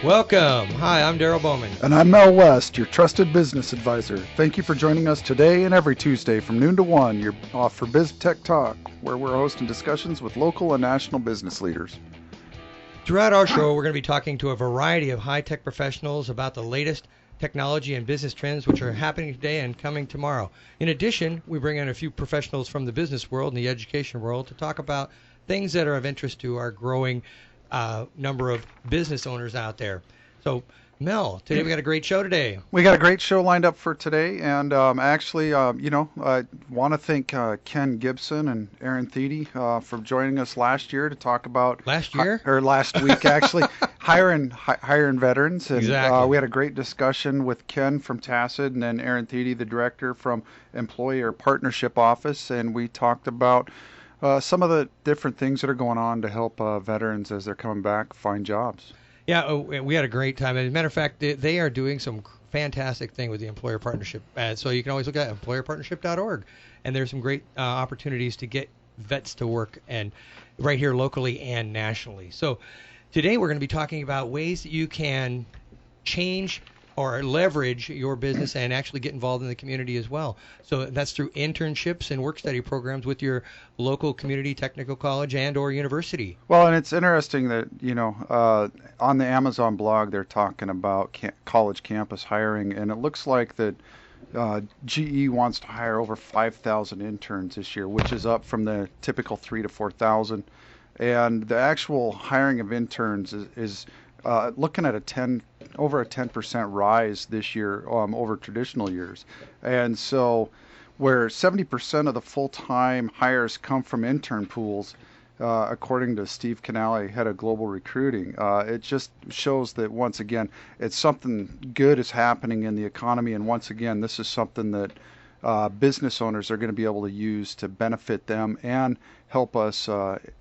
Welcome. Hi, I'm Darrel Bowman. And I'm Mel West, your trusted business advisor. Thank you for joining us today and every Tuesday from noon to 1. You're off for BizTechTalk, where we're hosting discussions with local and national business leaders. Throughout our show, we're going to be talking to a variety of high-tech professionals about the latest technology and business trends which are happening today and coming tomorrow. In addition, we bring in a few professionals from the business world and the education world to talk about things that are of interest to our growing number of business owners out there. So, Mel, today we got a great show today. We got a great show lined up for today, and I want to thank Ken Gibson and Aaron Thiede for joining us last year to talk about last week actually hiring veterans. And, exactly. We had a great discussion with Ken from Tacit and then Aaron Thiede, the director from Employer Partnership Office, and we talked about some of the different things that are going on to help veterans as they're coming back find jobs. Yeah, we had a great time. As a matter of fact, they are doing some fantastic thing with the employer partnership. So you can always look at employerpartnership.org, and there's some great opportunities to get vets to work, and right here locally and nationally. So today we're going to be talking about ways that you can change or leverage your business and actually get involved in the community as well. So that's through internships and work-study programs with your local community technical college and or university. Well, and it's interesting that, on the Amazon blog, they're talking about college campus hiring, and it looks like that GE wants to hire over 5,000 interns this year, which is up from the typical 3,000 to 4,000. And the actual hiring of interns is looking at over a 10% rise this year over traditional years. And so where 70% of the full-time hires come from intern pools, according to Steve Canale, head of global recruiting, it just shows that, once again, it's something good is happening in the economy. And once again, this is something that business owners are going to be able to use to benefit them and help us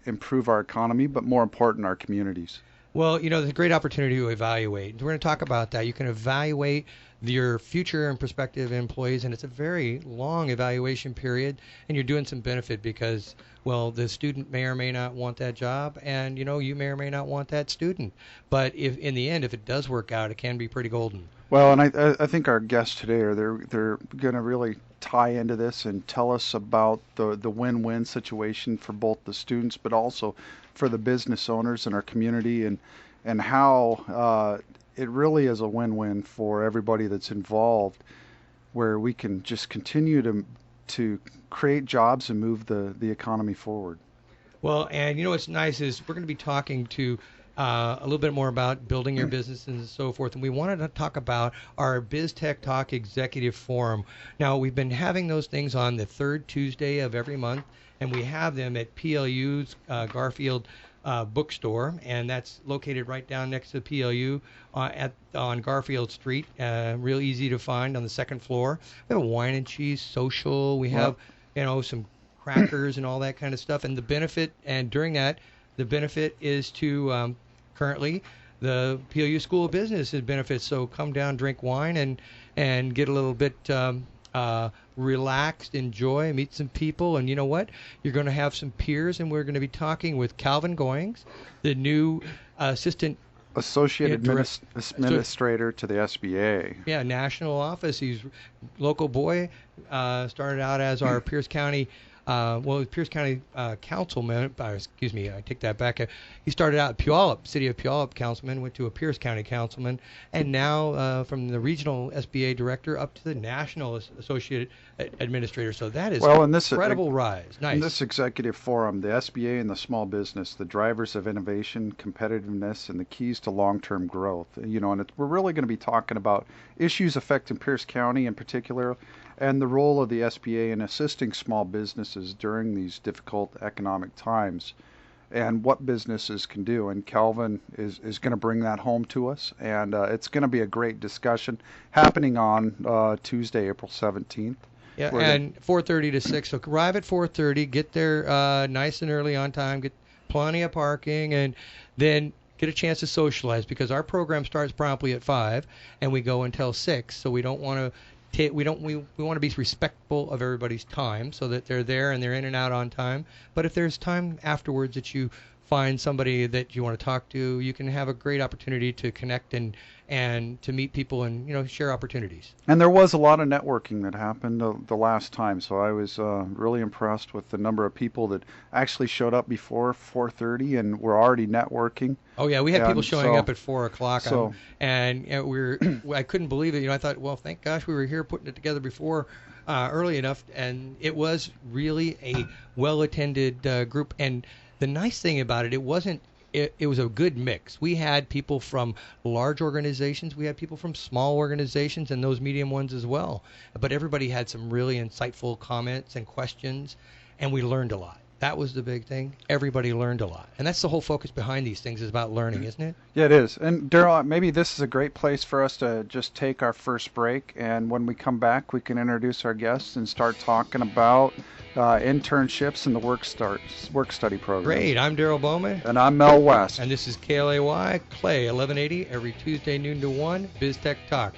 improve our economy, but more important, our communities. Well, there's a great opportunity to evaluate. We're going to talk about that. You can evaluate your future and prospective employees, and it's a very long evaluation period, and you're doing some benefit because, well, the student may or may not want that job, and, you may or may not want that student. But if in the end, if it does work out, it can be pretty golden. Well, and I think our guests today they're going to really tie into this and tell us about the win-win situation for both the students, but also for the business owners in our community, and how it really is a win-win for everybody that's involved, where we can just continue to create jobs and move the economy forward. Well, and what's nice is we're going to be talking to a little bit more about building your business and so forth. And we wanted to talk about our BizTechTalk Executive Forum. Now, we've been having those things on the third Tuesday of every month, and we have them at PLU's Garfield bookstore, and that's located right down next to PLU on Garfield Street. Real easy to find on the second floor. We have a wine and cheese social. We have, some crackers and all that kind of stuff. And the benefit, and during that, the benefit is to currently the PLU School of Business benefits. So come down, drink wine, and get a little bit relaxed, enjoy, meet some people. And you know what? You're going to have some peers, and we're going to be talking with Calvin Goings, the new Associate Administrator to the SBA. Yeah, national office. He's local boy. Started out as our Pierce County Pierce County councilman, excuse me, I take that back. He started out at Puyallup, city of Puyallup councilman, went to a Pierce County councilman, and now from the regional SBA director up to the national associate administrator. So that is incredible rise. Nice. In this executive forum, the SBA and the small business, the drivers of innovation, competitiveness, and the keys to long-term growth. And we're really going to be talking about issues affecting Pierce County in particular, and the role of the SBA in assisting small businesses during these difficult economic times, and what businesses can do. And Calvin is going to bring that home to us, and it's going to be a great discussion happening on Tuesday, April 17th. Yeah, and 4:30 to 6. So arrive at 4:30, get there nice and early on time, get plenty of parking, and then get a chance to socialize, because our program starts promptly at 5 and we go until 6. So we don't want to we want to be respectful of everybody's time, so that they're there and they're in and out on time. But if there's time afterwards that you find somebody that you want to talk to. You can have a great opportunity to connect and to meet people and share opportunities. And there was a lot of networking that happened the last time, so I was really impressed with the number of people that actually showed up before 4:30 and were already networking. Oh yeah, we had people showing up at 4 o'clock, So, and I couldn't believe it. I thought, well, thank gosh we were here putting it together before early enough, and it was really a well-attended group. And the nice thing about it, it was a good mix. We had people from large organizations, we had people from small organizations, and those medium ones as well. But everybody had some really insightful comments and questions, and we learned a lot. That was the big thing. Everybody learned a lot. And that's the whole focus behind these things, is about learning, isn't it? yeah, it is. And Darrel, maybe this is a great place for us to just take our first break, and when we come back, we can introduce our guests and start talking about internships and the work study program. Great. I'm Darrel Bowman. And I'm Mel West. And this is KLAY, Clay 1180, every Tuesday noon to 1, BizTech Talk.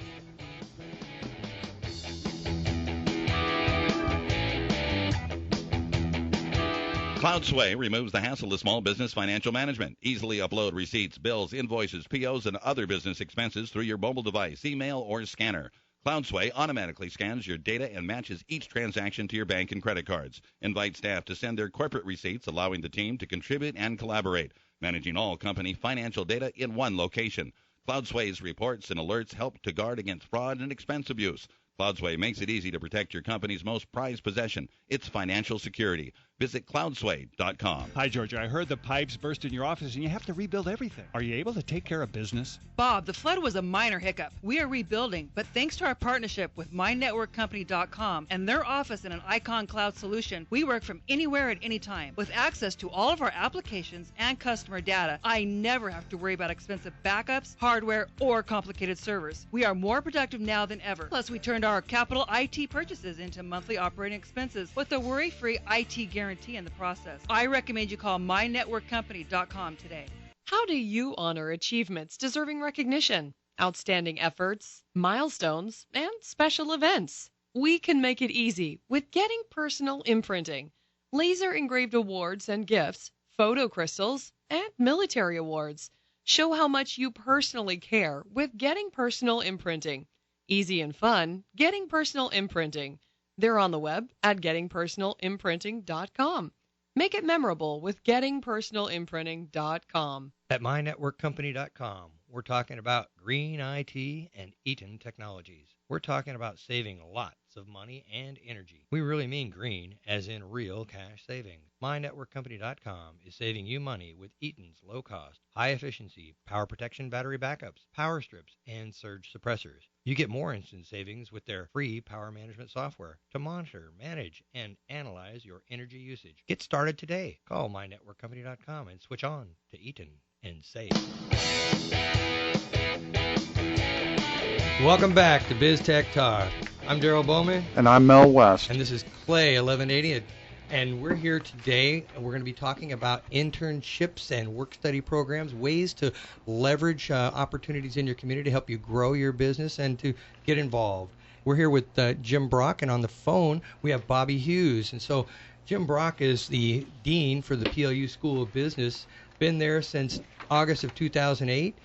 CloudSway removes the hassle of small business financial management. Easily upload receipts, bills, invoices, POs, and other business expenses through your mobile device, email, or scanner. CloudSway automatically scans your data and matches each transaction to your bank and credit cards. Invite staff to send their corporate receipts, allowing the team to contribute and collaborate, managing all company financial data in one location. CloudSway's reports and alerts help to guard against fraud and expense abuse. CloudSway makes it easy to protect your company's most prized possession, its financial security. Visit cloudsway.com. Hi, Georgia. I heard the pipes burst in your office and you have to rebuild everything. Are you able to take care of business? Bob, the flood was a minor hiccup. We are rebuilding, but thanks to our partnership with MyNetworkCompany.com and their office in an Icon Cloud solution, we work from anywhere at any time. With access to all of our applications and customer data, I never have to worry about expensive backups, hardware, or complicated servers. We are more productive now than ever. Plus, we turned our capital IT purchases into monthly operating expenses with a worry-free IT guarantee in the process. I recommend you call MyNetworkCompany.com today. How do you honor achievements deserving recognition, outstanding efforts, milestones, and special events? We can make it easy with Getting Personal Imprinting. Laser engraved awards and gifts, photo crystals, and military awards. Show how much you personally care with Getting Personal Imprinting. Easy and fun, Getting Personal Imprinting. They're on the web at gettingpersonalimprinting.com. Make it memorable with gettingpersonalimprinting.com. At mynetworkcompany.com, we're talking about green IT and Eaton Technologies. We're talking about saving lots of money and energy. We really mean green, as in real cash savings. MyNetworkCompany.com is saving you money with Eaton's low-cost, high-efficiency power protection battery backups, power strips, and surge suppressors. You get more instant savings with their free power management software to monitor, manage, and analyze your energy usage. Get started today. Call MyNetworkCompany.com and switch on to Eaton and save. Welcome back to BizTech Talk. I'm Darrel Bowman. And I'm Mel West. And this is Clay 1180. And we're here today, and we're going to be talking about internships and work-study programs, ways to leverage opportunities in your community to help you grow your business and to get involved. We're here with Jim Brock, and on the phone we have Bobbi Hughes. And so Jim Brock is the dean for the PLU School of Business, been there since August of 2008.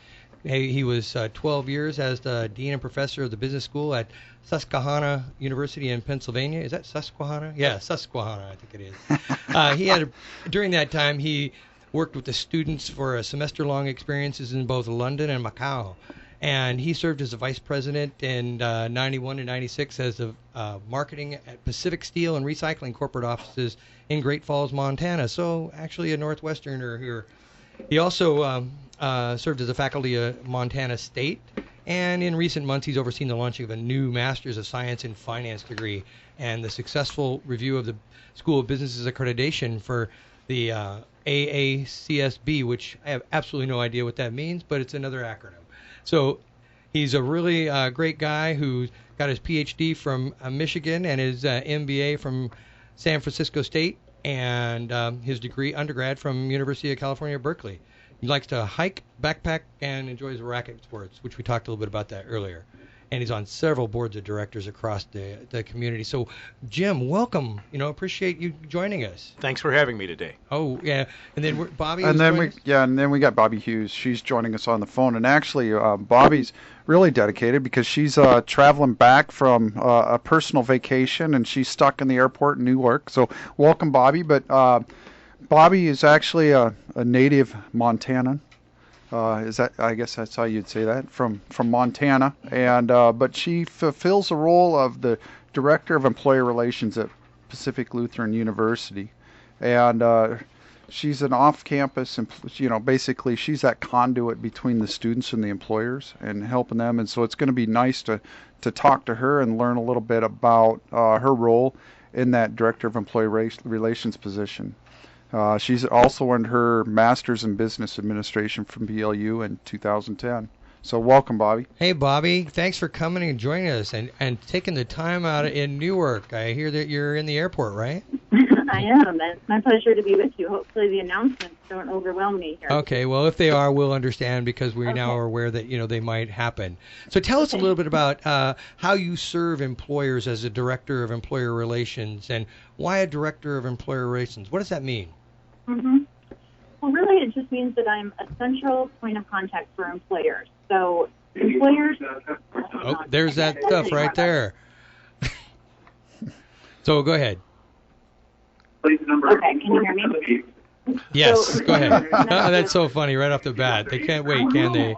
He was 12 years as the dean and professor of the business school at Susquehanna University in Pennsylvania. Is that Susquehanna? Yeah, Susquehanna, I think it is. During that time, he worked with the students for semester-long experiences in both London and Macau. And he served as a vice president in 91 and 96 as a marketing at Pacific Steel and Recycling corporate offices in Great Falls, Montana. So actually a Northwesterner here. He also served as a faculty at Montana State, and in recent months he's overseen the launching of a new Master's of Science in Finance degree and the successful review of the School of Business's accreditation for the AACSB, which I have absolutely no idea what that means, but it's another acronym. So he's a really great guy who got his PhD from Michigan and his MBA from San Francisco State, and his degree undergrad from University of California, Berkeley. He likes to hike, backpack, and enjoys racket sports, which we talked a little bit about that earlier. and he's on several boards of directors across the community. So, Jim, welcome. Appreciate you joining us. Thanks for having me today. Oh, yeah. And then Bobbi. And then we got Bobbi Hughes. She's joining us on the phone. And actually, Bobbi's really dedicated because she's traveling back from a personal vacation, and she's stuck in the airport in Newark. So welcome, Bobbi. But Bobbi is actually a native Montanan. I guess that's how you'd say that, from Montana, and but she fulfills the role of the Director of Employee Relations at Pacific Lutheran University, and she's an off-campus, basically she's that conduit between the students and the employers and helping them, and so it's going to be nice to talk to her and learn a little bit about her role in that Director of Employee Relations position. She's also earned her Master's in Business Administration from BLU in 2010. So welcome, Bobbi. Hey, Bobbi. Thanks for coming and joining us and taking the time out in Newark. I hear that you're in the airport, right? I am. It's my pleasure to be with you. Hopefully the announcements don't overwhelm me here. Okay. Well, if they are, we'll understand because we now are aware that, they might happen. So tell us a little bit about how you serve employers as a Director of Employer Relations, and why a Director of Employer Relations. What does that mean? Mm-hmm. Well, really, it just means that I'm a central point of contact for employers. So employers... Oh, there's that stuff right there. So go ahead. Okay, can you hear me? Yes, go ahead. That's so funny right off the bat. They can't wait, can they?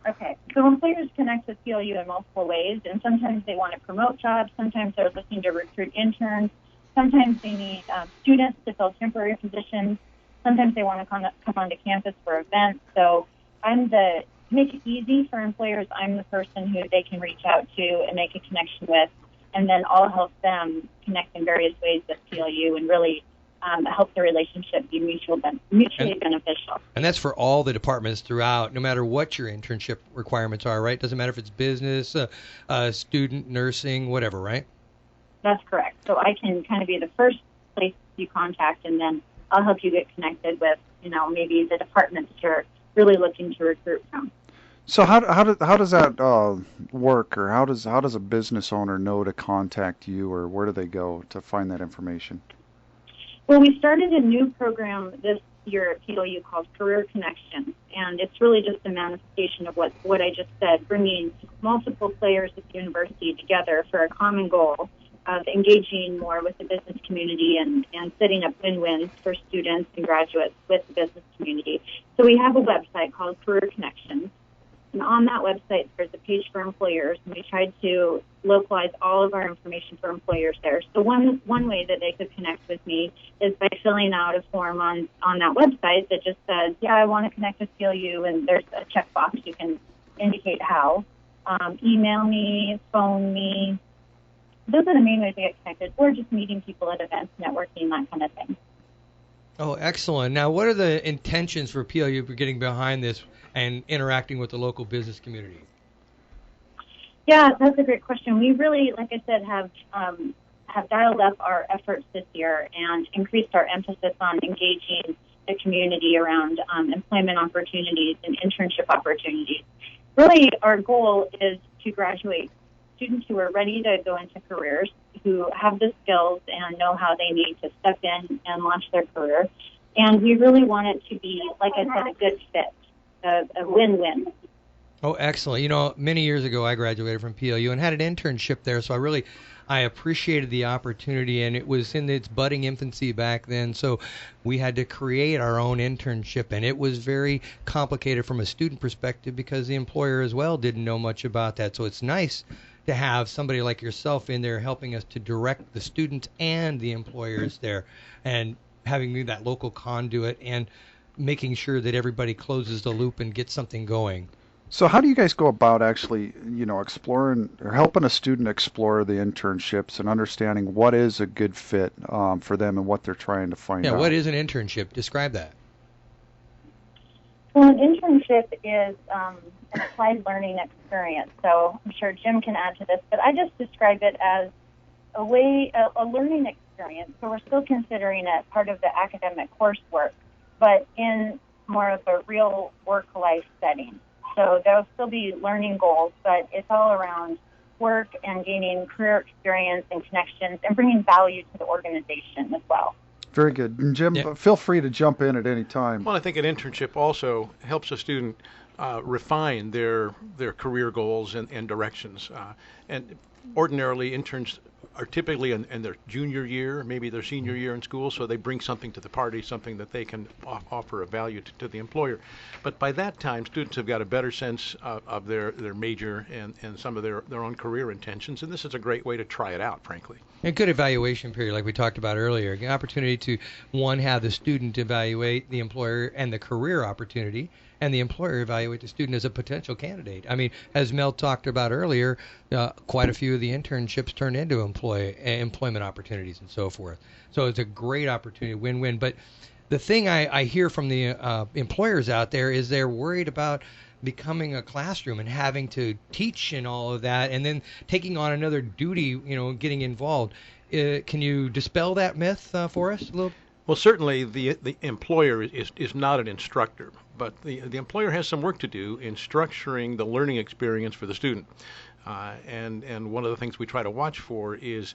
Okay, so employers connect with PLU in multiple ways, and sometimes they want to promote jobs, sometimes they're looking to recruit interns, sometimes they need students to fill temporary positions. Sometimes they want to come onto campus for events. So to make it easy for employers, I'm the person who they can reach out to and make a connection with, and then I'll help them connect in various ways with PLU and really help the relationship be mutually beneficial. And that's for all the departments throughout, no matter what your internship requirements are, right? Doesn't matter if it's business, student, nursing, whatever, right? That's correct. So I can kind of be the first place you contact, and then I'll help you get connected with, maybe the departments you're really looking to recruit from. So how does that work, or how does a business owner know to contact you, or where do they go to find that information? Well, we started a new program this year at PLU called Career Connections, and it's really just a manifestation of what I just said, bringing multiple players at the university together for a common goal of engaging more with the business community and setting up win-wins for students and graduates with the business community. So we have a website called Career Connections, and on that website there's a page for employers, and we tried to localize all of our information for employers there. So one way that they could connect with me is by filling out a form on that website that just says, yeah, I want to connect with PLU, and there's a checkbox you can indicate how. Email me, phone me. Those are the main ways to get connected, or just meeting people at events, networking, that kind of thing. Oh, excellent. Now, what are the intentions for PLU for getting behind this and interacting with the local business community? Yeah, that's a great question. We really, like I said, have dialed up our efforts this year and increased our emphasis on engaging the community around employment opportunities and internship opportunities. Really, our goal is to graduate students who are ready to go into careers, who have the skills and know how they need to step in and launch their career. And we really want it to be, like I said, a good fit, a win-win. Oh, excellent. Many years ago I graduated from PLU and had an internship there, so I appreciated the opportunity, and it was in its budding infancy back then, so we had to create our own internship, and it was very complicated from a student perspective because the employer as well didn't know much about that. So it's nice to have somebody like yourself in there helping us to direct the students and the employers there, and having that local conduit and making sure that everybody closes the loop and gets something going. So how do you guys go about actually, exploring or helping a student explore the internships and understanding what is a good fit for them and what they're trying to find out? Yeah, what is an internship? Describe that. Well, an internship is an applied learning experience. So I'm sure Jim can add to this, but I just describe it as a learning experience. So we're still considering it part of the academic coursework, but in more of a real work-life setting. So there'll still be learning goals, but it's all around work and gaining career experience and connections and bringing value to the organization as well. Very good. And Jim, feel free to jump in at any time. Well, I think an internship also helps a student refine their career goals and directions. And ordinarily, interns are typically in their junior year, maybe their senior year in school, so they bring something to the party, something that they can offer a value to the employer. But by that time, students have got a better sense of their major and some of their own career intentions, and this is a great way to try it out, frankly. A good evaluation period, like we talked about earlier, an opportunity to, one, have the student evaluate the employer and the career opportunity, and the employer evaluate the student as a potential candidate. I mean, as Mel talked about earlier, quite a few of the internships turn into employment opportunities and so forth. So it's a great opportunity, win-win. But the thing I hear from the employers out there is they're worried about becoming a classroom and having to teach and all of that, and then taking on another duty, getting involved. Can you dispel that myth for us a little? Well, certainly the employer is not an instructor, but the employer has some work to do in structuring the learning experience for the student. And one of the things we try to watch for is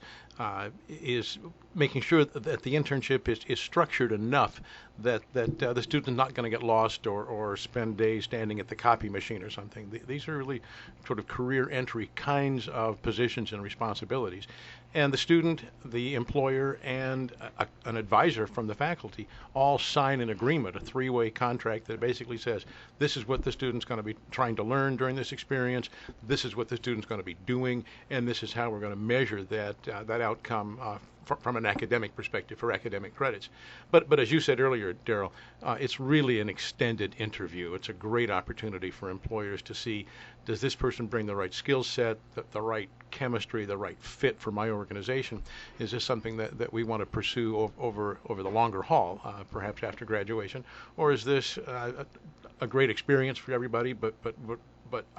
making sure that the internship is structured enough that the student is not going to get lost or spend days standing at the copy machine or something. These are really sort of career entry kinds of positions and responsibilities. And the student, the employer, and an advisor from the faculty all sign an agreement, a three-way contract that basically says, this is what the student's going to be trying to learn during this experience, this is what the student's going to be doing, and this is how we're going to measure that outcome from an academic perspective for academic credits. But as you said earlier, Darrel, it's really an extended interview. It's a great opportunity for employers to see, does this person bring the right skill set, the right chemistry, the right fit for my organization? Is this something that we want to pursue over the longer haul, perhaps after graduation? Or is this a great experience for everybody, but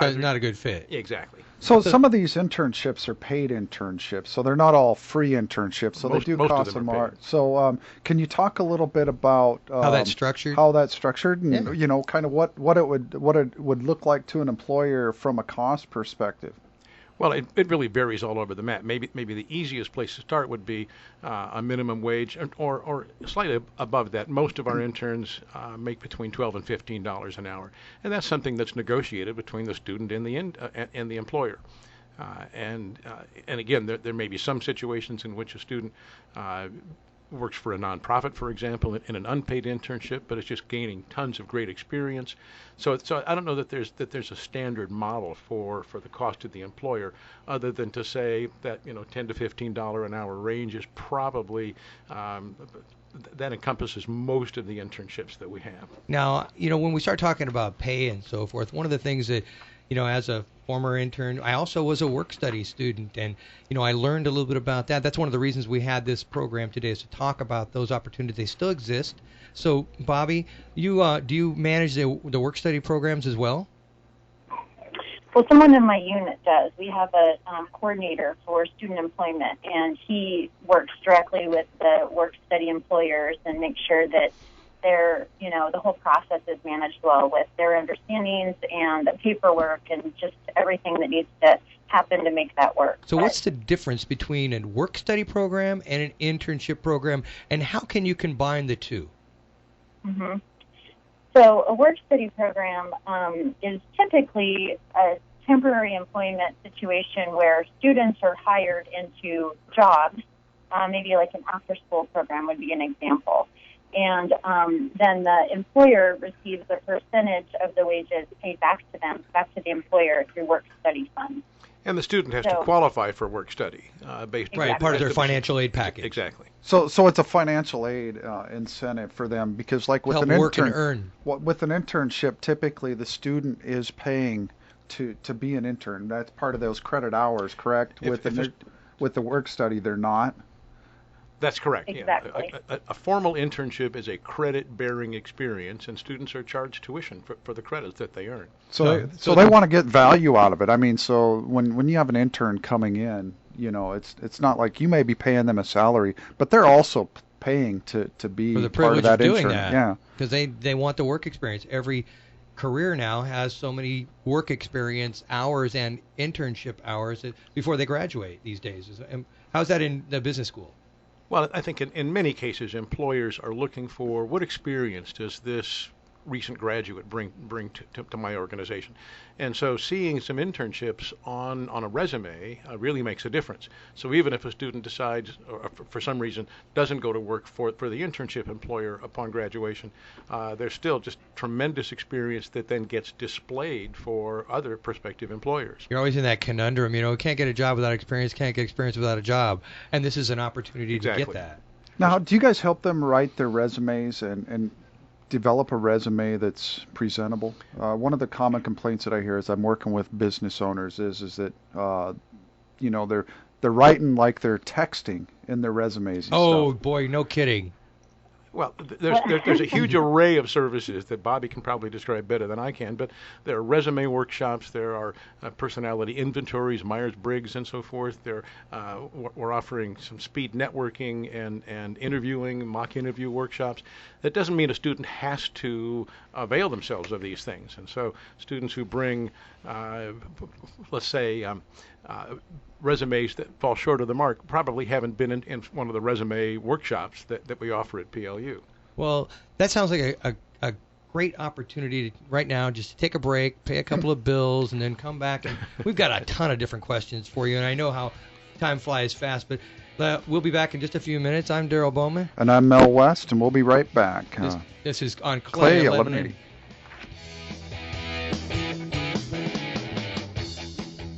not a good fit? Exactly. So some of these internships are paid internships, so they're not all free internships. So they do cost some more. So can you talk a little bit about how that's structured? And kind of what it would look like to an employer from a cost perspective. Well, it really varies all over the map. Maybe the easiest place to start would be a minimum wage, or slightly above that. Most of our interns make between $12 and $15 an hour, and that's something that's negotiated between the student and the employer. And again, there may be some situations in which a student works for a nonprofit, for example, in an unpaid internship, but it's just gaining tons of great experience. So I don't know that there's a standard model for the cost to the employer, other than to say that $10 to $15 an hour range is probably that encompasses most of the internships that we have. Now, when we start talking about pay and so forth, one of the things that as a former intern, I also was a work study student, and I learned a little bit about that. That's one of the reasons we had this program today, is to talk about those opportunities. They still exist. So, Bobbi, do you manage the work study programs as well? Well, someone in my unit does. We have a coordinator for student employment, and he works directly with the work study employers and makes sure that the whole process is managed well, with their understandings and the paperwork and just everything that needs to happen to make that work. So what's the difference between a work study program and an internship program, and how can you combine the two? Mm-hmm. So a work study program is typically a temporary employment situation where students are hired into jobs, maybe like an after-school program would be an example. And then the employer receives a percentage of the wages paid back to the employer through work study funds. And the student has to qualify for work study based right, part of their financial aid package. Exactly. So it's a financial aid incentive for them, because like with with an internship, typically the student is paying to be an intern. That's part of those credit hours, correct? With the work study, they're not. That's correct. Exactly. Yeah. A formal internship is a credit-bearing experience, and students are charged tuition for the credits that they earn. So they want to get value out of it. I mean, so when you have an intern coming in, it's not like you may be paying them a salary, but they're also paying to be for the part privilege of that doing intern. that. Yeah, because they want the work experience. Every career now has so many work experience hours and internship hours before they graduate these days. How's that in the business school? Well, I think in many cases, employers are looking for what experience does this recent graduate bring to my organization. And so seeing some internships on a resume really makes a difference. So even if a student decides, or for some reason, doesn't go to work for the internship employer upon graduation, there's still just tremendous experience that then gets displayed for other prospective employers. You're always in that conundrum, can't get a job without experience, can't get experience without a job. And this is an opportunity to get that. Now, do you guys help them write their resumes and develop a resume that's presentable? One of the common complaints that I hear as I'm working with business owners is that they're writing like they're texting in their resumes. And stuff. Boy, no kidding. Well, there's a huge array of services that Bobbi can probably describe better than I can, but there are resume workshops, there are personality inventories, Myers-Briggs, and so forth. We're offering some speed networking and interviewing, mock interview workshops. That doesn't mean a student has to avail themselves of these things. And so students who bring, let's say, resumes that fall short of the mark probably haven't been in one of the resume workshops that we offer at PLU. Well, that sounds like a great opportunity right now just to take a break, pay a couple of bills, and then come back. And we've got a ton of different questions for you, and I know how time flies fast, but we'll be back in just a few minutes. I'm Darrel Bowman. And I'm Mel West, and we'll be right back. This is on Clay 1180.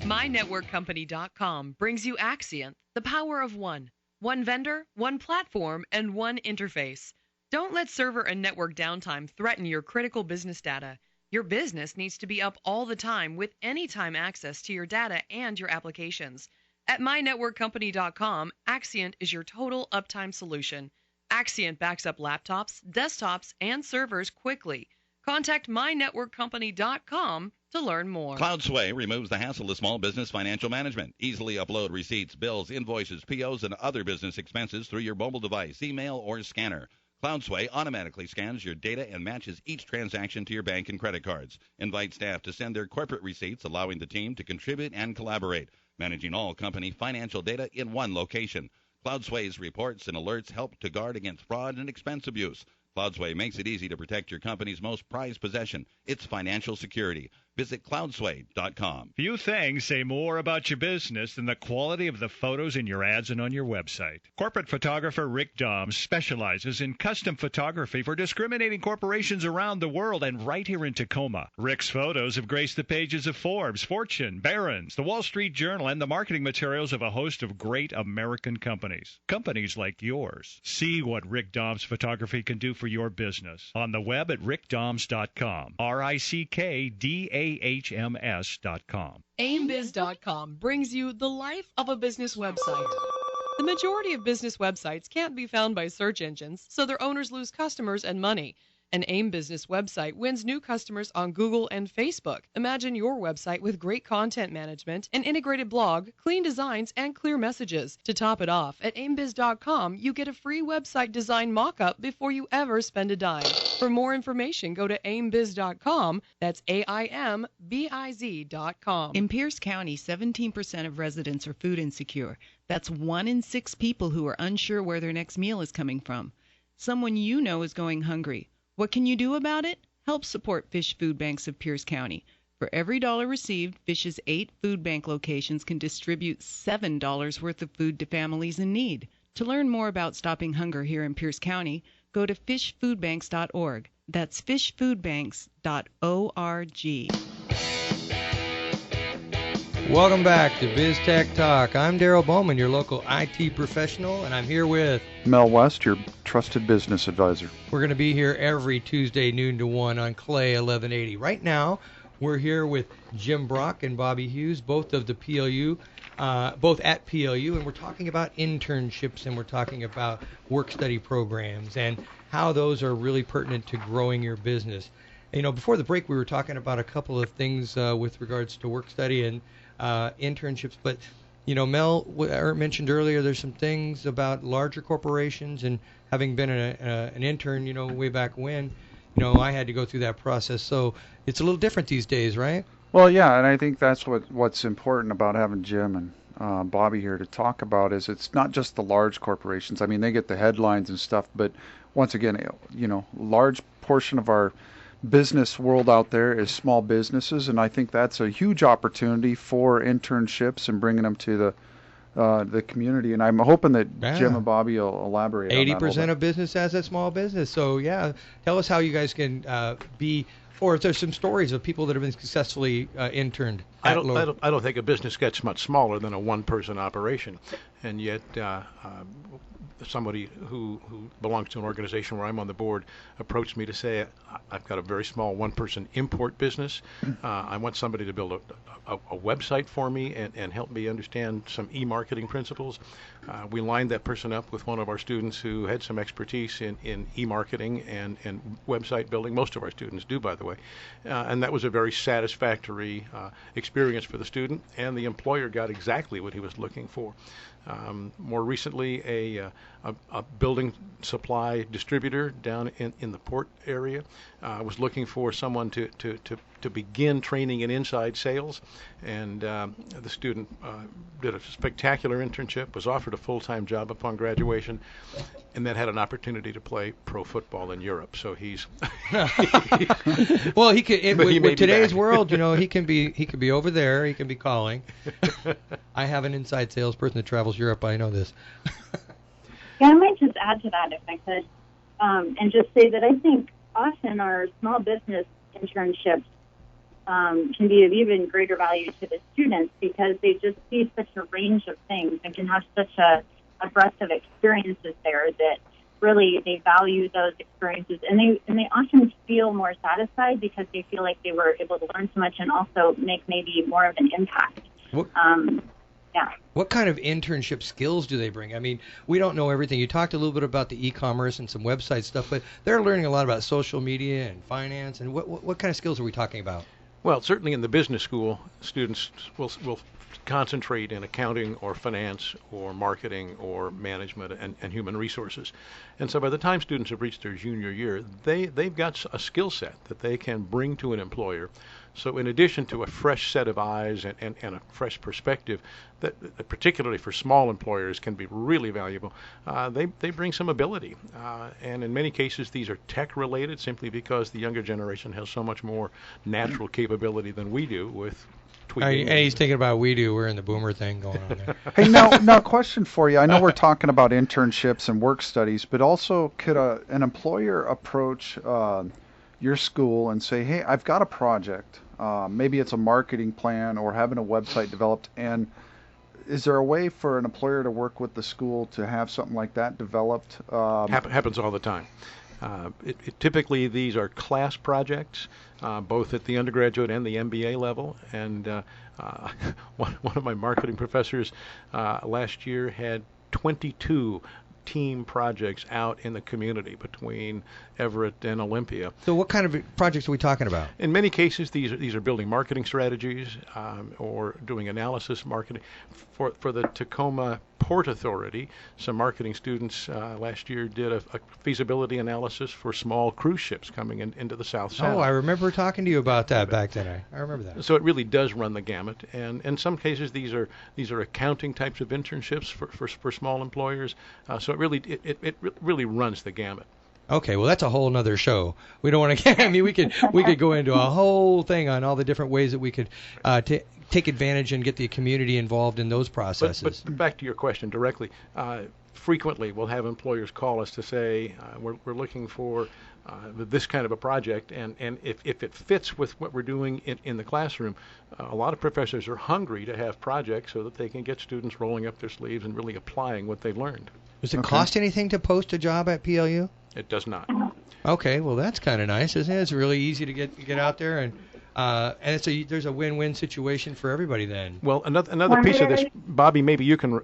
MyNetworkCompany.com brings you Axient, the power of one. One vendor, one platform, and one interface. Don't let server and network downtime threaten your critical business data. Your business needs to be up all the time with anytime access to your data and your applications. At MyNetworkCompany.com, Axient is your total uptime solution. Axient backs up laptops, desktops, and servers quickly. Contact MyNetworkCompany.com to learn more. CloudSway removes the hassle of small business financial management. Easily upload receipts, bills, invoices, POs, and other business expenses through your mobile device, email, or scanner. CloudSway automatically scans your data and matches each transaction to your bank and credit cards. Invite staff to send their corporate receipts, allowing the team to contribute and collaborate, managing all company financial data in one location. CloudSway's reports and alerts help to guard against fraud and expense abuse. CloudSway makes it easy to protect your company's most prized possession, its financial security. Visit cloudsway.com. Few things say more about your business than the quality of the photos in your ads and on your website. Corporate photographer Rick Doms specializes in custom photography for discriminating corporations around the world and right here in Tacoma. Rick's photos have graced the pages of Forbes, Fortune, Barron's, the Wall Street Journal, and the marketing materials of a host of great American companies. Companies like yours. See what Rick Doms photography can do for your business on the web at rickdoms.com. RICKDAHMS.com. AimBiz.com brings you the life of a business website. The majority of business websites can't be found by search engines, so their owners lose customers and money. An AIM Business website wins new customers on Google and Facebook. Imagine your website with great content management, an integrated blog, clean designs, and clear messages. To top it off, at AimBiz.com, you get a free website design mock-up before you ever spend a dime. For more information, go to AimBiz.com. That's AIMBIZ.com. In Pierce County, 17% of residents are food insecure. That's 1 in 6 people who are unsure where their next meal is coming from. Someone you know is going hungry. What can you do about it? Help support Fish Food Banks of Pierce County. For every dollar received, Fish's 8 food bank locations can distribute $7 worth of food to families in need. To learn more about stopping hunger here in Pierce County, go to fishfoodbanks.org. That's fishfoodbanks.org. Welcome back to BizTechTalk. I'm Darrel Bowman, your local IT professional, and I'm here with Mel West, your trusted business advisor. We're going to be here every Tuesday, noon to 1 on Clay 1180. Right now, we're here with Jim Brock and Bobbi Hughes, both of the PLU, both at PLU, and we're talking about internships and we're talking about work-study programs and how those are really pertinent to growing your business. You know, before the break, we were talking about a couple of things with regards to work-study and internships, but you know, Mel mentioned earlier there's some things about larger corporations, and having been an intern, you know, way back when, I had to go through that process. So it's a little different these days, right? Well, yeah, and I think that's what's important about having Jim and Bobbi here to talk about is it's not just the large corporations. I mean, they get the headlines and stuff, but once again, large portion of our business world out there is small businesses, and I think that's a huge opportunity for internships and bringing them to the community. And I'm hoping that Jim and Bobbi will elaborate on that. 80% of business has a small business. So yeah, tell us how you guys can or if there's some stories of people that have been successfully interned. I don't think a business gets much smaller than a one-person operation, and yet somebody who belongs to an organization where I'm on the board approached me to say, I've got a very small one-person import business. I want somebody to build a website for me and help me understand some e-marketing principles. We lined that person up with one of our students who had some expertise in e-marketing and website building. Most of our students do, by the way. And that was a very satisfactory experience for the student, and the employer got exactly what he was looking for. More recently, a building supply distributor down in the port area was looking for someone to begin training in inside sales, and the student did a spectacular internship, was offered a full-time job upon graduation, and then had an opportunity to play pro football in Europe. So he's well, he could with today's world, he can be over there, he can be calling. I have an inside salesperson that travels Europe. I know this. Yeah, I might just add to that if I could, and just say that I think often our small business internships can be of even greater value to the students because they just see such a range of things and can have such a breadth of experiences there that really they value those experiences, and they often feel more satisfied because they feel like they were able to learn so much and also make maybe more of an impact. What kind of internship skills do they bring? I mean, we don't know everything. You talked a little bit about the e-commerce and some website stuff, but they're learning a lot about social media and finance. And what kind of skills are we talking about? Well, certainly in the business school, students will concentrate in accounting or finance or marketing or management and human resources. And so by the time students have reached their junior year, they've got a skill set that they can bring to an employer. So in addition to a fresh set of eyes and a fresh perspective that particularly for small employers can be really valuable, they bring some ability. And in many cases these are tech related simply because the younger generation has so much more natural capability than we do with tweeting. He's thinking about we do. We're in the boomer thing going on there. Hey, now question for you. I know we're talking about internships and work studies, but also could an employer approach your school and say, hey, I've got a project. Maybe it's a marketing plan or having a website developed. And is there a way for an employer to work with the school to have something like that developed? Happens all the time. Typically, these are class projects, both at the undergraduate and the MBA level. And one of my marketing professors last year had 22 team projects out in the community between Everett and Olympia. So what kind of projects are we talking about? In many cases, these are building marketing strategies or doing analysis marketing. For the Tacoma Port Authority, some marketing students last year did a feasibility analysis for small cruise ships coming into the South Sound. Oh, I remember talking to you about that back then. I remember that. So it really does run the gamut, and in some cases these are accounting types of internships for small employers. So it really runs the gamut. Okay, well that's a whole nother show. We don't want to. I mean, we could go into a whole thing on all the different ways that we could take advantage and get the community involved in those processes. But back to your question directly. Frequently, we'll have employers call us to say we're looking for this kind of a project, and if it fits with what we're doing in the classroom, a lot of professors are hungry to have projects so that they can get students rolling up their sleeves and really applying what they've learned. Does it cost anything to post a job at PLU? It does not. Okay, well that's kind of nice, isn't it? It's really easy to get out there, and there's a win-win situation for everybody then. Well, another piece of this, Bobbi, maybe you can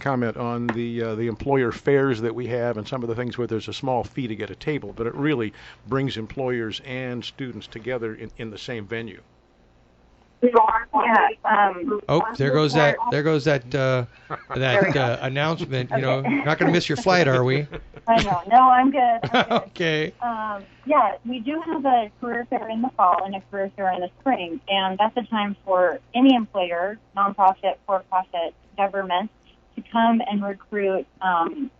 comment on the employer fairs that we have and some of the things where there's a small fee to get a table, but it really brings employers and students together in the same venue. There goes that. There goes that. That announcement. You know, not going to miss your flight, are we? I know. No, I'm good. Okay. Yeah, we do have a career fair in the fall and a career fair in the spring, and that's a time for any employer, nonprofit, for-profit, government, to come and recruit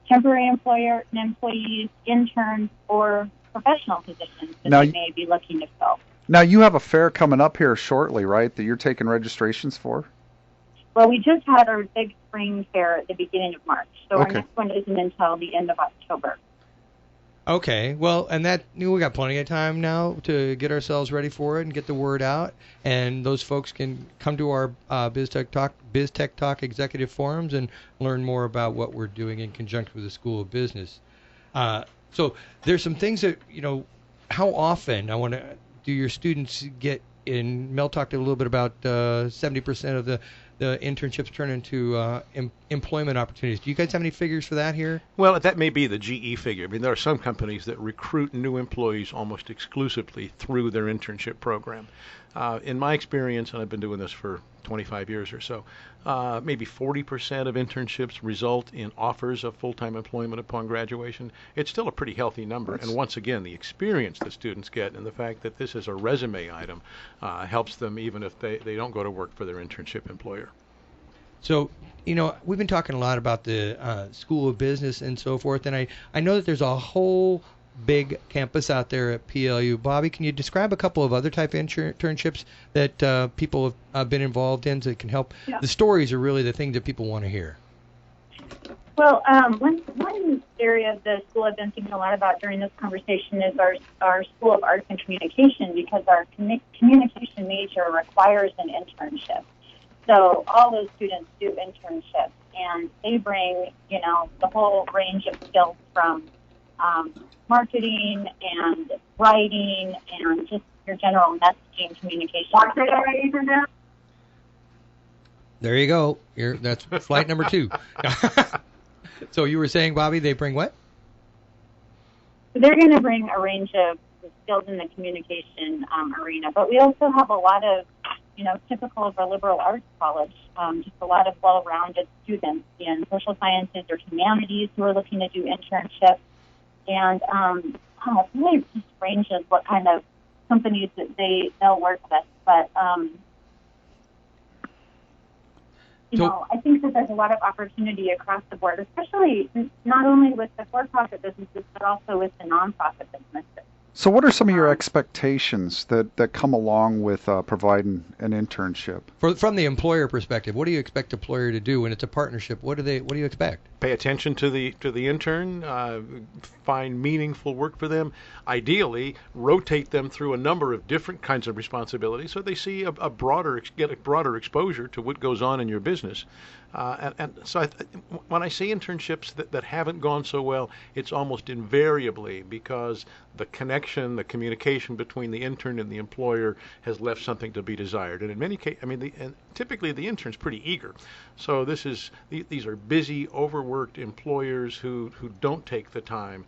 temporary employees, interns, or professional positions that they may be looking to fill. Now, you have a fair coming up here shortly, right, that you're taking registrations for? Well, we just had our big spring fair at the beginning of March, so our next one isn't until the end of October. Okay, well, and that we got plenty of time now to get ourselves ready for it and get the word out, and those folks can come to our BizTechTalk executive forums and learn more about what we're doing in conjunction with the School of Business. So there's some things that, you know, how often do your students get in? Mel talked a little bit about 70% of the internships turn into employment opportunities. Do you guys have any figures for that here? Well, that may be the GE figure. I mean, there are some companies that recruit new employees almost exclusively through their internship program. In my experience, and I've been doing this for 25 years or so, maybe 40% of internships result in offers of full-time employment upon graduation. It's still a pretty healthy number. And once again, the experience that students get and the fact that this is a resume item helps them even if they don't go to work for their internship employer. So, you know, we've been talking a lot about the School of Business and so forth, and I know that there's a whole big campus out there at PLU. Bobbi, can you describe a couple of other type of internships that people have been involved in that can help? Yeah. The stories are really the thing that people want to hear. Well, one area the school I've been thinking a lot about during this conversation is our School of Arts and Communication, because our communication major requires an internship. So all those students do internships, and they bring, you know, the whole range of skills from marketing and writing and just your general messaging communication. There you go. That's flight number 2. So you were saying, Bobbi, they bring what? They're going to bring a range of skills in the communication arena, but we also have a lot of, you know, typical of a liberal arts college, just a lot of well-rounded students in social sciences or humanities who are looking to do internships. And it really just ranges what kind of companies that they'll work with. But, you know, I think that there's a lot of opportunity across the board, especially not only with the for-profit businesses, but also with the nonprofit businesses. So what are some of your expectations that come along with providing an internship? From the employer perspective, what do you expect the employer to do when it's a partnership? What do you expect? Pay attention to the intern, find meaningful work for them. Ideally, rotate them through a number of different kinds of responsibilities so they see get a broader exposure to what goes on in your business. And so when I see internships that haven't gone so well, it's almost invariably because the connection, the communication between the intern and the employer has left something to be desired. And in many cases, I mean, typically the intern's pretty eager. So these are busy, overworked employers who don't take the time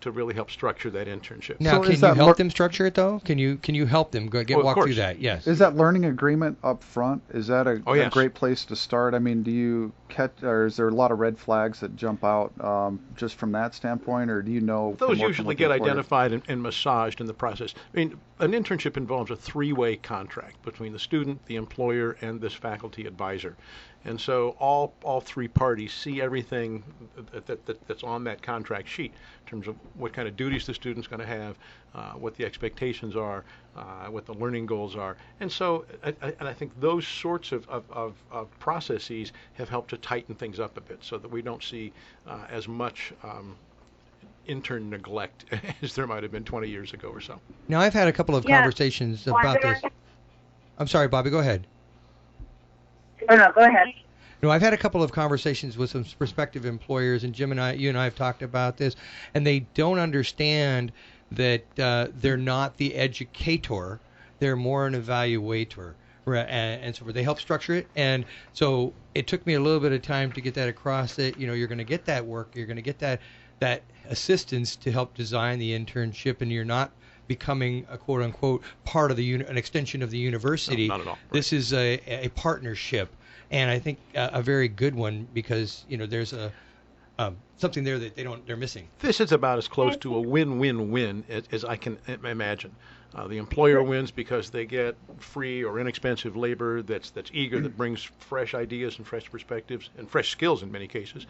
to really help structure that internship. Now, can you help them structure it though? Can you help them walk through that? Yes. Is that learning agreement up front? Is that a great place to start? I mean, do you catch, or is there a lot of red flags that jump out just from that standpoint, or do you know? Those usually get identified and massaged in the process. I mean, an internship involves a three-way contract between the student, the employer, and this faculty advisor. And so all three parties see everything that's on that contract sheet in terms of what kind of duties the student's going to have, what the expectations are, what the learning goals are. And so I think those sorts of processes have helped to tighten things up a bit so that we don't see as much intern neglect as there might have been 20 years ago or so. Now, I've had a couple of conversations about this. I'm sorry, Bobbi, go ahead. Oh, no, go ahead. No, I've had a couple of conversations with some prospective employers, and Jim and you and I have talked about this, and they don't understand that they're not the educator; they're more an evaluator, and so they help structure it. And so it took me a little bit of time to get that across. That you're going to get that work, you're going to get that assistance to help design the internship, and you're not becoming a quote unquote part of an extension of the university. No, not at all. This is a partnership, and I think a very good one, because there's something there that they're missing. This is about as close to a win-win-win as I can imagine. The employer wins because they get free or inexpensive labor that's eager, that brings fresh ideas and fresh perspectives and fresh skills in many cases.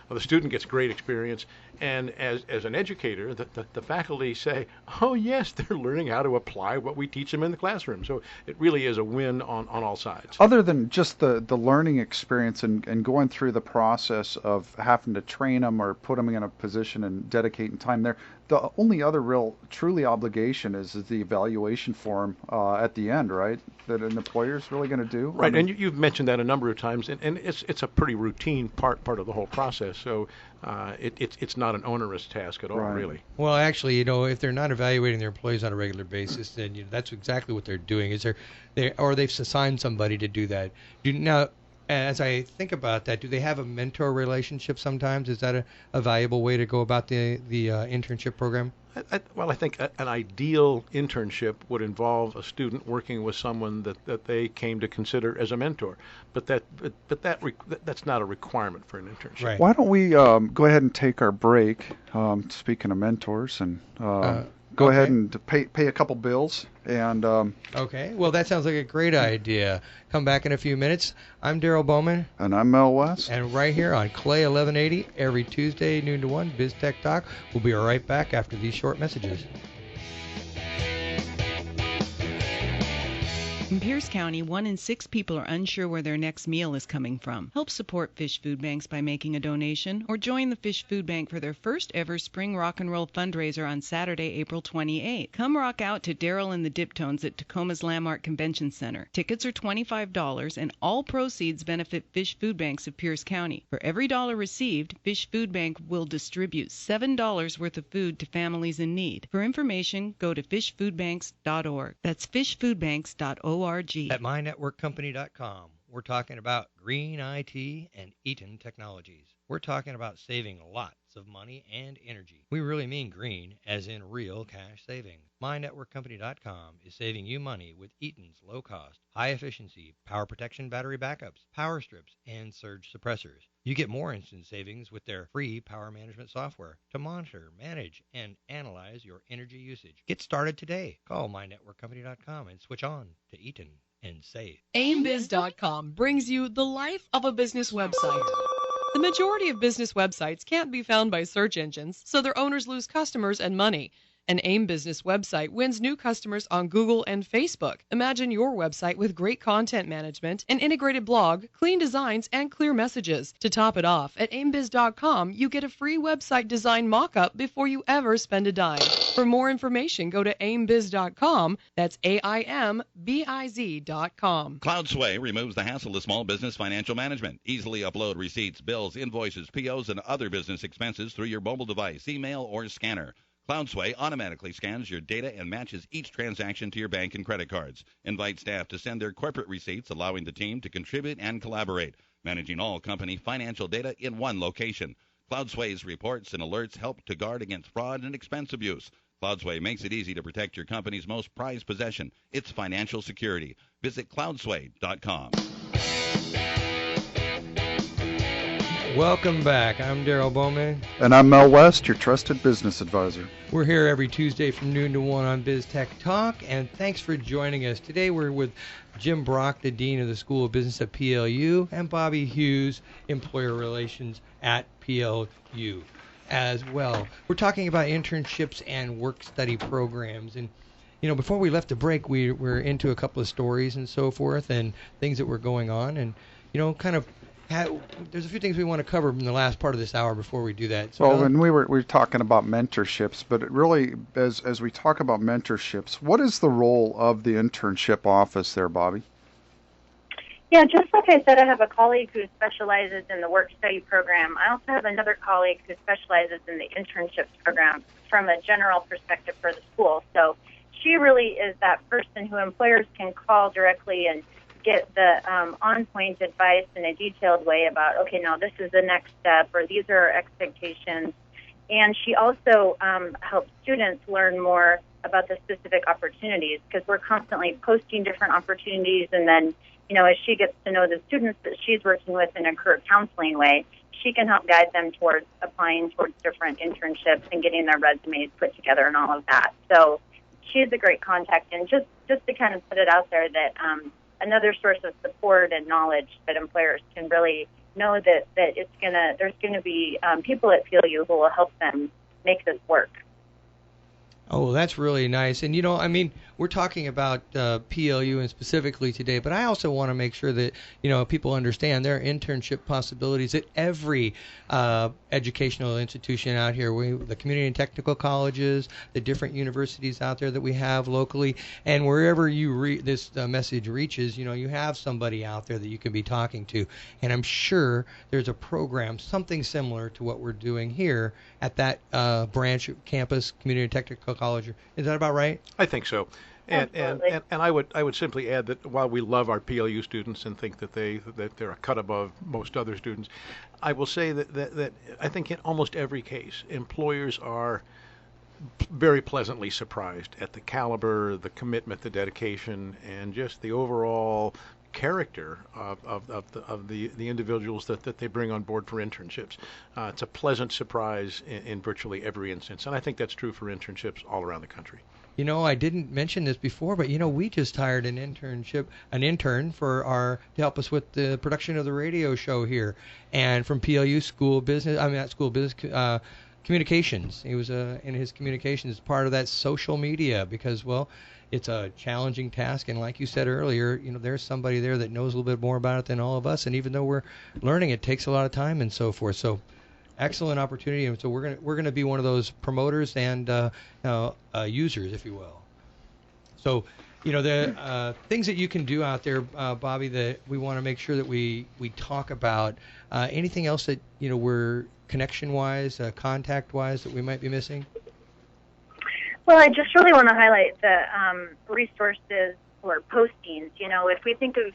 The student gets great experience, and as an educator, the faculty say, oh yes, they're learning how to apply what we teach them in the classroom. So it really is a win on all sides. Other than just the learning experience and going through the process of having to train them or put them in a position and dedicating time there, the only other real truly obligation is the evaluation form at the end, right? That an employer is really going to do. Right, and you've mentioned that a number of times, and it's a pretty routine part of the whole process. So it's not an onerous task at all, Right. really. Well, actually, if they're not evaluating their employees on a regular basis, then that's exactly what they're doing. They've assigned somebody to do that. Now, as I think about that, do they have a mentor relationship sometimes? Is that a valuable way to go about the internship program? I think an ideal internship would involve a student working with someone that they came to consider as a mentor, but that's not a requirement for an internship. Right. Why don't we go ahead and take our break? Speaking of mentors, and go ahead and pay a couple bills. And okay. Well, that sounds like a great idea. Come back in a few minutes. I'm Darrel Bowman. And I'm Mel West. And right here on Clay 1180, every Tuesday, noon to 1, BizTech Talk. We'll be right back after these short messages. In Pierce County, 1 in 6 people are unsure where their next meal is coming from. Help support Fish Food Banks by making a donation, or join the Fish Food Bank for their first ever Spring Rock and Roll fundraiser on Saturday, April 28th. Come rock out to Darrel and the Diptones at Tacoma's Landmark Convention Center. Tickets are $25, and all proceeds benefit Fish Food Banks of Pierce County. For every dollar received, Fish Food Bank will distribute $7 worth of food to families in need. For information, go to fishfoodbanks.org. That's fishfoodbanks.org. At mynetworkcompany.com, we're talking about green IT and Eaton Technologies. We're talking about saving lots of money and energy. We really mean green, as in real cash savings. MyNetworkCompany.com is saving you money with Eaton's low-cost, high-efficiency power protection battery backups, power strips, and surge suppressors. You get more instant savings with their free power management software to monitor, manage, and analyze your energy usage. Get started today. Call MyNetworkCompany.com and switch on to Eaton and save. AimBiz.com brings you the life of a business website. The majority of business websites can't be found by search engines, so their owners lose customers and money. An AIM business website wins new customers on Google and Facebook. Imagine your website with great content management, an integrated blog, clean designs, and clear messages. To top it off, at AimBiz.com, you get a free website design mock-up before you ever spend a dime. For more information, go to AimBiz.com. That's AIMBIZ.com. CloudSway removes the hassle of small business financial management. Easily upload receipts, bills, invoices, POs, and other business expenses through your mobile device, email, or scanner. CloudSway automatically scans your data and matches each transaction to your bank and credit cards. Invite staff to send their corporate receipts, allowing the team to contribute and collaborate, managing all company financial data in one location. CloudSway's reports and alerts help to guard against fraud and expense abuse. CloudSway makes it easy to protect your company's most prized possession, its financial security. Visit cloudsway.com. Welcome back. I'm Darrel Bowman. And I'm Mel West, your trusted business advisor. We're here every Tuesday from noon to 1 on BizTechTalk, and thanks for joining us. Today we're with Jim Brock, the Dean of the School of Business at PLU, and Bobbi Hughes, Employer Relations at PLU as well. We're talking about internships and work-study programs, and before we left the break, we were into a couple of stories and so forth and things that were going on, and there's a few things we want to cover in the last part of this hour before we do that. So, and we were talking about mentorships, but it really, as we talk about mentorships, what is the role of the internship office there, Bobbi? Yeah, just like I said, I have a colleague who specializes in the work-study program. I also have another colleague who specializes in the internships program from a general perspective for the school. So she really is that person who employers can call directly and get the on-point advice in a detailed way about, okay, now this is the next step, or these are our expectations. And she also helps students learn more about the specific opportunities, because we're constantly posting different opportunities, and then, as she gets to know the students that she's working with in a career counseling way, she can help guide them towards applying towards different internships and getting their resumes put together and all of that. So she's a great contact, and just to kind of put it out there that another source of support and knowledge that employers can really know that there's gonna be people at PLU who will help them make this work. Oh, that's really nice. And, we're talking about PLU and specifically today, but I also want to make sure that, people understand there are internship possibilities at every educational institution out here. The community and technical colleges, the different universities out there that we have locally, and wherever this message reaches, you have somebody out there that you can be talking to. And I'm sure there's a program, something similar to what we're doing here at that branch campus, community and technical college. Is that about right? I think so. And I would simply add that while we love our PLU students and think that they're a cut above most other students, I will say that I think in almost every case, employers are very pleasantly surprised at the caliber, the commitment, the dedication, and just the overall character of the individuals that they bring on board for internships. It's a pleasant surprise in virtually every instance, and I think that's true for internships all around the country. I didn't mention this before, but we just hired an intern to help us with the production of the radio show here, and from PLU communications. He was in his communications part of that social media because, it's a challenging task, and like you said earlier, there's somebody there that knows a little bit more about it than all of us, and even though we're learning, it takes a lot of time and so forth. So, excellent opportunity, and so we're gonna be one of those promoters and users, if you will. So, the things that you can do out there, Bobbi, that we want to make sure that we talk about. Anything else that we're connection-wise, contact-wise, that we might be missing? Well, I just really want to highlight the resources or postings. If we think of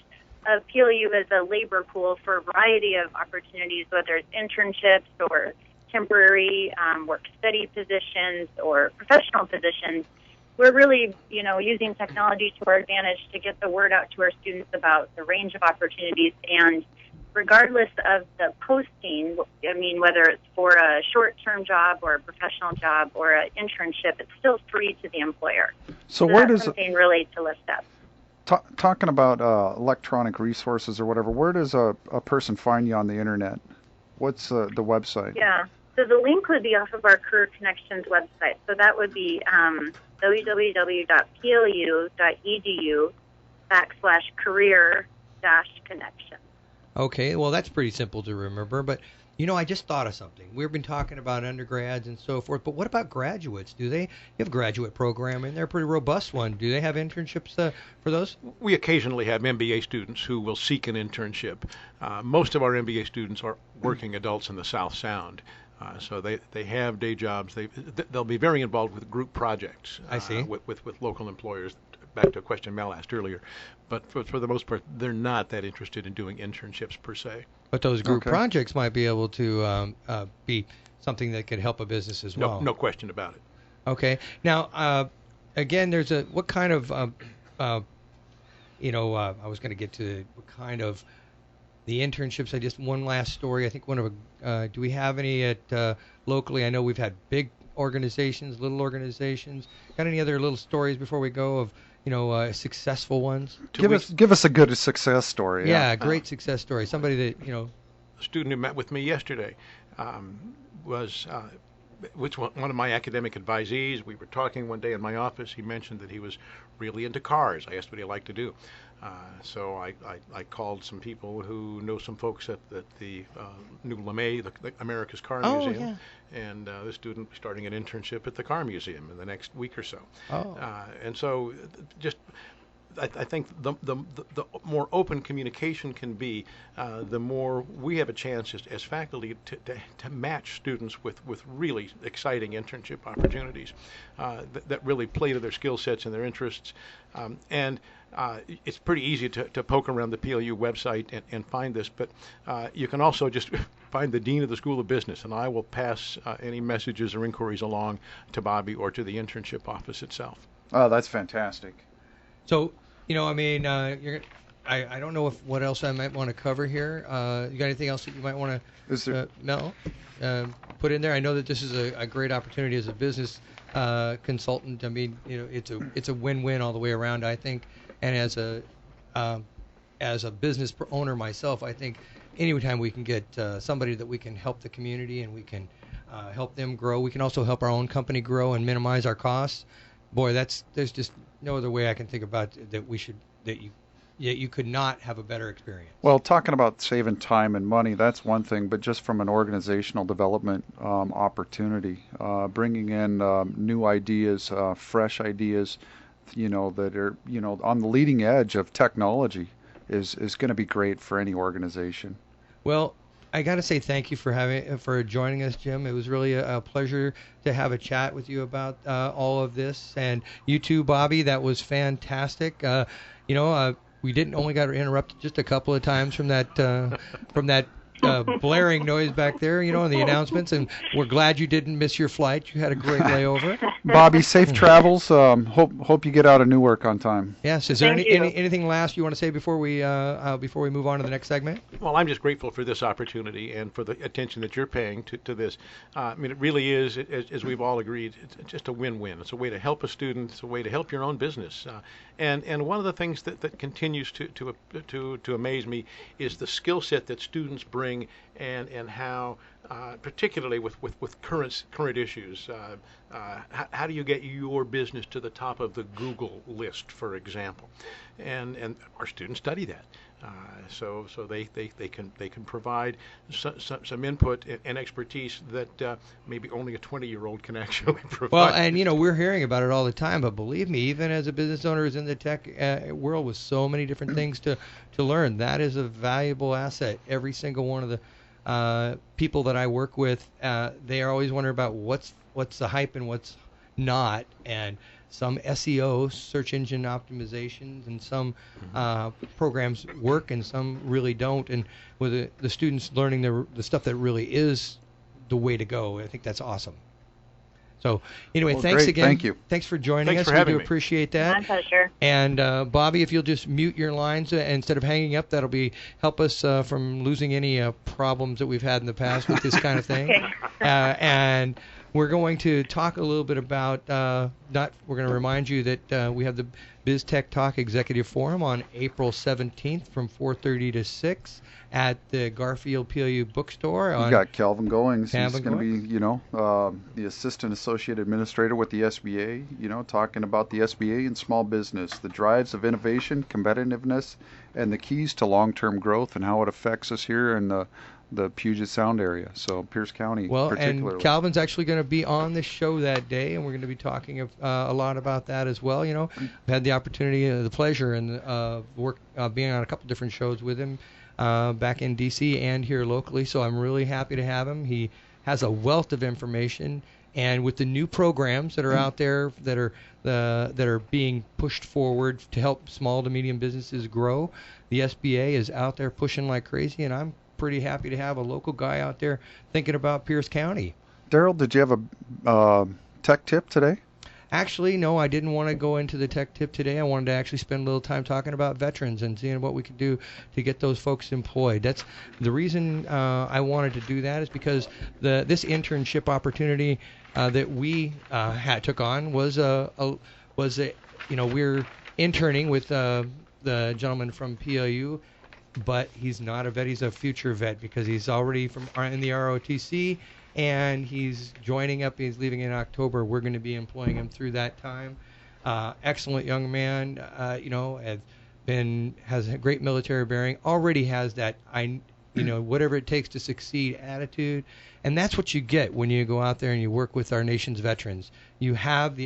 PLU as a labor pool for a variety of opportunities, whether it's internships or temporary work-study positions or professional positions, we're really, using technology to our advantage to get the word out to our students about the range of opportunities. And regardless of the posting, whether it's for a short-term job or a professional job or an internship, it's still free to the employer. So where that's does something really to lift up? Talking about electronic resources or whatever, where does a person find you on the internet? What's the website? Yeah, so the link would be off of our Career Connections website. So that would be www.plu.edu/career-connection. Okay, well, that's pretty simple to remember, but I just thought of something. We've been talking about undergrads and so forth, but what about graduates? Do they have a graduate program in there, a pretty robust one? Do they have internships for those? We occasionally have MBA students who will seek an internship. Most of our MBA students are working adults in the South Sound. So they have day jobs. They'll be very involved with group projects. I see. With local employers. Back to a question Mel asked earlier, but for the most part, they're not that interested in doing internships per se. But those group projects might be able to be something that could help a business as well. No question about it. Okay. Now, again, there's what kind of, I was going to get to what kind of the internships. One last story. I think do we have any at locally? I know we've had big organizations, little organizations. Got any other little stories before we go of successful ones? Give us a good success story. Yeah, a great success story. Somebody that A student who met with me yesterday was one of my academic advisees. We were talking one day in my office. He mentioned that he was really into cars. I asked what he liked to do. So I called some people who know some folks at the New LeMay, the America's Car Museum, and this student was starting an internship at the Car Museum in the next week or so. And so just I think the more open communication can be, the more we have a chance as faculty to match students with really exciting internship opportunities that really play to their skill sets and their interests. And it's pretty easy to poke around the PLU website and find this, but you can also just find the dean of the School of Business, and I will pass any messages or inquiries along to Bobbi or to the internship office itself. Oh, that's fantastic. So, I don't know what else I might want to cover here. You got anything else that you might want to, Mel, put in there? I know that this is a great opportunity as a business consultant. I mean, it's a win-win all the way around, I think. And as a business owner myself, I think anytime we can get somebody that we can help the community and we can help them grow, we can also help our own company grow and minimize our costs. Boy, there's just no other way I can think about you could not have a better experience. Well, talking about saving time and money, that's one thing, but just from an organizational development opportunity, bringing in new ideas, fresh ideas, that are, on the leading edge of technology is going to be great for any organization. Well, I got to say thank you for joining us, Jim. It was really a pleasure to have a chat with you about all of this, and you too, Bobbi. That was fantastic. We didn't only got interrupted just a couple of times from that blaring noise back there, in the announcements, and we're glad you didn't miss your flight. You had a great layover. Bobbi, safe travels. Hope you get out of Newark on time. Yes. Is there anything last you want to say before we move on to the next segment? Well, I'm just grateful for this opportunity and for the attention that you're paying to this. I mean, it really is, as we've all agreed, it's just a win-win. It's a way to help a student. It's a way to help your own business. And one of the things that continues to amaze me is the skill set that students bring and how, particularly with current issues, how do you get your business to the top of the Google list, for example? And our students study that. So they can provide some input and expertise that maybe only a 20-year-old can actually provide. Well, and we're hearing about it all the time, but believe me, even as a business owner who's in the tech world with so many different things to learn, that is a valuable asset. Every single one of the people that I work with, they are always wondering about what's the hype and what's not, and some SEO, search engine optimizations, and some programs work and some really don't. And with the students learning the stuff that really is the way to go, I think that's awesome. So anyway, thanks great. again. Thank you. Thanks for joining us. For having We do me. appreciate that. My pleasure. And Bobbi, if you'll just mute your lines instead of hanging up, that'll help us from losing any problems that we've had in the past with this kind of thing. Okay. And we're going to talk a little bit about, we're going to remind you that we have the BizTechTalk Executive Forum on April 17th from 4:30 to 6 at the Garfield PLU bookstore. You got Calvin Goings. He's Calvin going to be, the Assistant Associate Administrator with the SBA, talking about the SBA and small business, the drives of innovation, competitiveness, and the keys to long-term growth and how it affects us here in the Puget Sound area, so Pierce County particularly. And Calvin's actually going to be on the show that day, and we're going to be talking a lot about that as well. We've had the opportunity, the pleasure, and being on a couple different shows with him back in D.C. and here locally, so I'm really happy to have him. He has a wealth of information, and with the new programs that are out there that are being pushed forward to help small to medium businesses grow, the SBA is out there pushing like crazy, and I'm pretty happy to have a local guy out there thinking about Pierce County. Darrel, did you have a tech tip today? Actually, no, I didn't want to go into the tech tip today. I wanted to actually spend a little time talking about veterans and seeing what we could do to get those folks employed. That's the reason I wanted to do that, is because this internship opportunity that we took on was we're interning with the gentleman from PLU. But he's not a vet. He's a future vet because he's already in the ROTC, and he's joining up. He's leaving in October. We're going to be employing him through that time. Excellent young man. Has a great military bearing. Already has that whatever it takes to succeed attitude, and that's what you get when you go out there and you work with our nation's veterans. You have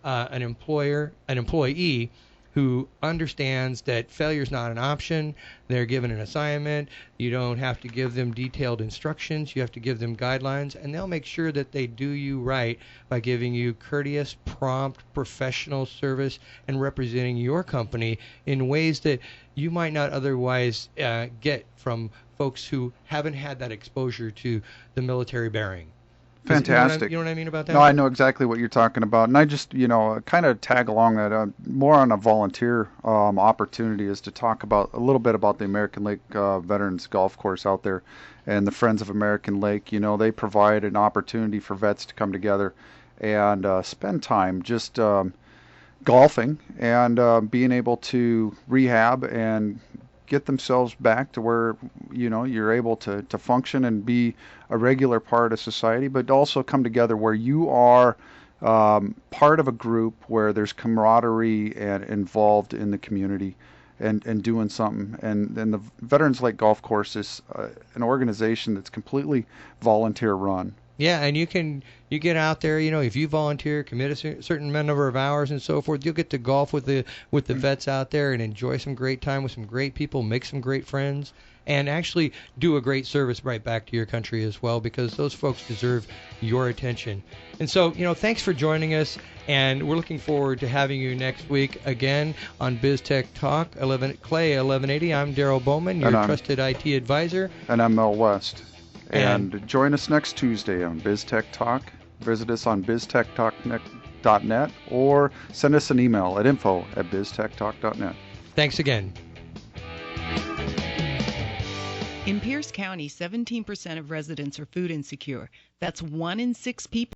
an employee who understands that failure is not an option. They're given an assignment. You don't have to give them detailed instructions. You have to give them guidelines, and they'll make sure that they do you right by giving you courteous, prompt, professional service and representing your company in ways that you might not otherwise get from folks who haven't had that exposure to the military bearing. Fantastic. You know what I mean about that? No, I know exactly what you're talking about. And I just, kind of tag along that more on a volunteer opportunity is to talk about a little bit about the American Lake Veterans Golf Course out there and the Friends of American Lake. They provide an opportunity for vets to come together and spend time just golfing and being able to rehab and get themselves back to where you're able to function and be a regular part of society, but also come together where you are part of a group where there's camaraderie and involved in the community and doing something. And the Veterans Lake Golf Course is an organization that's completely volunteer run. Yeah, and you get out there, if you volunteer, commit a certain number of hours and so forth, you'll get to golf with the vets out there and enjoy some great time with some great people, make some great friends, and actually do a great service right back to your country as well, because those folks deserve your attention. And so, thanks for joining us, and we're looking forward to having you next week again on BizTechTalk, Clay 1180. I'm Darrel Bowman, your trusted IT advisor. And I'm Mel West. And join us next Tuesday on BizTech Talk. Visit us on BizTechTalk.net or send us an email at info@BizTechTalk.net. Thanks again. In Pierce County, 17% of residents are food insecure. That's 1 in 6 people.